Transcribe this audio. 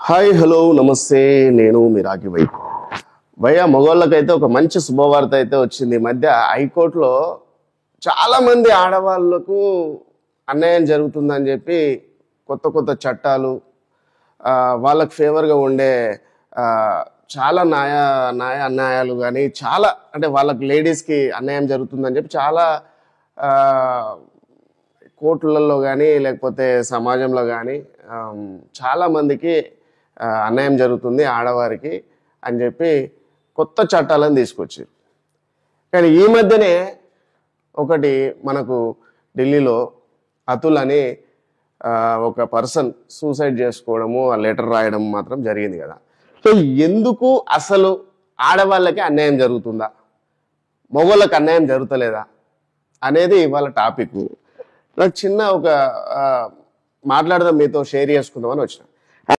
Hi hello నమస్తే నేను మీ రాగి భయ్య మగవాళ్ళకైతే ఒక మంచి శుభవార్త అయితే వచ్చింది. ఈ మధ్య హైకోర్టులో చాలా మంది ఆడవాళ్ళకు అన్యాయం జరుగుతుందని చెప్పి కొత్త కొత్త చట్టాలు వాళ్ళకి ఫేవర్గా ఉండే చాలా అన్యాయాలు కానీ చాలా అంటే వాళ్ళకి లేడీస్కి అన్యాయం జరుగుతుందని చెప్పి చాలా కోర్టులలో కానీ లేకపోతే సమాజంలో కానీ చాలామందికి అన్యాయం జరుగుతుంది ఆడవారికి అని చెప్పి కొత్త చట్టాలను తీసుకొచ్చారు. కానీ ఈ మధ్యనే ఒకటి మనకు ఢిల్లీలో అతుల్ అని ఒక పర్సన్ సూసైడ్ చేసుకోవడము ఆ లెటర్ రాయడం మాత్రం జరిగింది కదా. సో ఎందుకు అసలు ఆడవాళ్ళకి అన్యాయం జరుగుతుందా, మగవాళ్ళకి అన్యాయం జరుగుతలేదా అనేది ఇవాళ టాపిక్. నాకు చిన్న ఒక మాట్లాడదాం మీతో షేర్ చేసుకుందామని వచ్చిన.